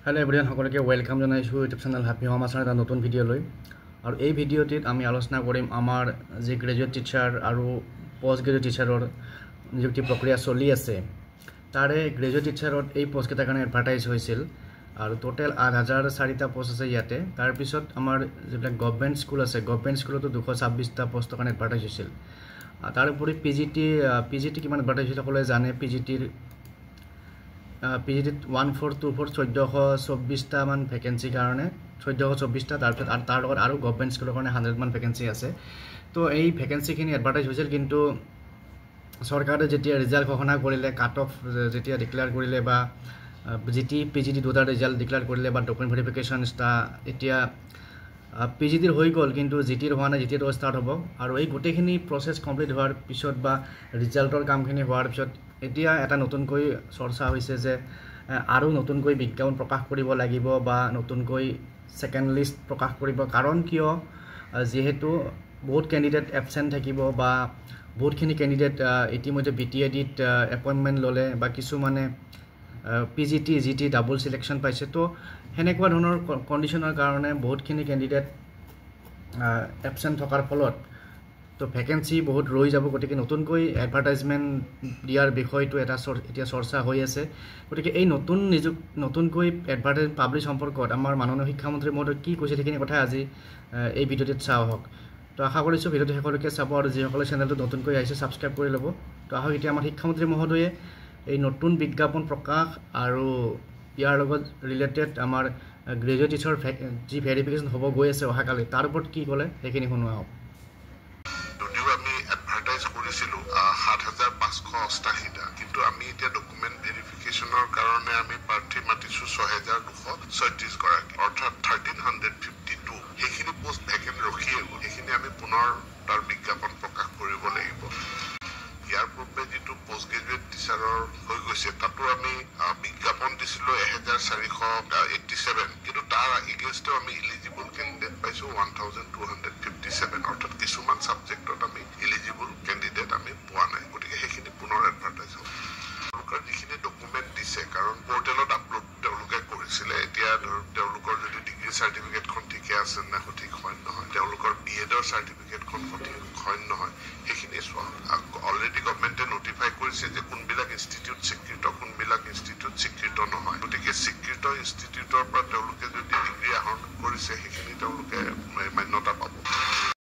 hello everyone সকলকে welcome জানাইছো YouTube channel happy home আসাৰ এটা নতুন ভিডিও লৈ আৰু এই ভিডিওটিত আমি আলোচনা কৰিম আমাৰ যে গ্ৰেজুৱেট টিচাৰ আৰু পোষ্ট গ্ৰেজুৱেট টিচাৰৰ নিযুক্তি প্ৰক্ৰিয়া চলি আছে তাৰে গ্ৰেজুৱেট টিচাৰত এই পোষ্ট কেইটাৰ কাৰণে এডভাৰটাইজ হৈছিল আৰু টোটাল 8004টা পোষ্ট আছে ইয়াতে তাৰ পিছত আমাৰ যেবিলাক গভৰ্ণমেণ্ট স্কুল আছে গভৰ্ণমেণ্ট স্কুলতো 226টা পোষ্টৰ কাৰণে এডভাৰটাইজ হৈছিল তাৰ উপৰি পিজিটি কিমান এডভাৰটাইজ হৈছিল সকলোৱে জানে পিজিটিৰ PGT 1424 1424টা মান ভ্যাকেন্সি কাৰণে 1424টা তাৰপিছত আৰু তাৰ লগত আৰু গভৰ্ণমেণ্ট স্কুলৰ কাৰণে 100 মান ভ্যাকেন্সি আছে তো এই ভ্যাকেন্সিখিনি এডভাৰটাইজ হৈছিল কিন্তু চৰকাৰে যেতিয়া ৰিজাল্ট ঘোষণা কৰিলে কাট অফ যেতিয়া ডিক্লেয়াৰ কৰিলে বা PGT দুটা ৰিজাল্ট ডিক্লেয়াৰ কৰিলে বা ডকুমেণ্ট ভেৰিফিকেশ্যন এতিয়া PGTৰ হৈ গ'ল কিন্তু জিটিৰ হোৱা নাই জিটিৰ ষ্টাৰ্ট হ'ব আৰু এই গোটেইখিনি প্ৰচেছ কমপ্লিট হোৱাৰ পিছত বা ৰিজাল্টৰ কামখিনি হোৱাৰ পিছত এতিয়া এটা নতুনকৈ চৰ্চা হৈছে যে আৰু নতুনকৈ বিজ্ঞাপন প্ৰকাশ কৰিব লাগিব বা নতুনকৈ সেকেন্ড লিষ্ট প্ৰকাশ কৰিব কাৰণ কিয় যেহেতু বহুত ক্যান্ডিডেট এবসেন্ট থাকিব বা বহুতখিনি ক্যান্ডিডেট ইতিমধ্যে BTADত এপইন্টমেন্ট ললে বা কিছু মানে PGT GT ডাবল সিলেকশন পাইছে তো হেনেকুৱা ধৰণৰ কন্ডিশনৰ কাৰণে বহুতখিনি ক্যান্ডিডেট এবসেন্ট থকাৰ ফলত তো ভ্যাকেন্সি বহুত ৰৈ যাব গতিকে নতুনকৈ এডভাৰটাইজমেন্ট দিয়াৰ বিষয়টো এটা এতিয়া চৰ্চা হৈ আছে গতিকে এই নতুনকৈ এডভাৰটাইজ পাব্লিছ সম্পৰ্কত আমাৰ মাননীয় শিক্ষামন্ত্ৰী মহোদয় কি কৈছে সেইখিনি কথা আজি এই ভিডিঅ'টোত চাওঁ হওক তো আশা কৰিছো ভিডিঅ'টো শেষলৈকে চাব আৰু যিসকলে চেনেলটো নতুনকৈ আহিছে সাবস্ক্ৰাইব কৰি ল'ব তো আহক এতিয়া আমাৰ শিক্ষামন্ত্ৰী মহোদয়ে এই নতুন বিজ্ঞাপন প্ৰকাশ আৰু ইয়াৰ লগত ৰিলেটেড আমাৰ গ্ৰেজুৱেট টিচাৰ যি ভেৰিফিকেশ্যন হ'ব গৈ আছে অহাকালি তাৰ ওপৰত কি ক'লে সেইখিনি শুনোৱা হ'ব 7588টা কিন্তু আমি এতিয়া ডকুমেন্ট ভেৰিফিকেশ্যনৰ কাৰণে আমি প্ৰাৰ্থী মাতিছো 6236 গৰাকী অৰ্থাৎ 1352 সেইখিনি পোষ্ট ভেকেন্ট ৰখিয়ে গ'ল সেইখিনি আমি পুনৰ তাৰ বিজ্ঞাপন প্ৰকাশ কৰিব লাগিব ইয়াৰ পূৰ্বে যিটো পোষ্ট গ্ৰেজুৱেট টিচাৰৰ হৈ গৈছে তাতো আমি বিজ্ঞাপন দিছিলো 1487 কিন্তু তাৰ এগেইনষ্টে আমি এলিজিবল ক্যান্ডিডেট পাইছো 1257 অৰ্থাৎ কিছুমান সাবজেক্টত আমি এলিজিবল ক্যান্ডিডেট আমি পোৱা নাই গতিকে সেইখিনি পুনৰ এডভাৰটাইজ হ'ব তেওঁলোকৰ যিখিনি ডকুমেন্ট দিছে কাৰণ পোৰ্টেলত আপলোড তেওঁলোকে কৰিছিলে এতিয়া তেওঁলোকৰ যদি ডিগ্ৰী সাৰ্টিফিকেটখন ঠিকে আছে নে সঠিক হয় নহয় তেওঁলোকৰ বিএডৰ সাৰ্টিফিকেটখন সঠিক হয় নহয় সেইখিনি চোৱা অলৰেডি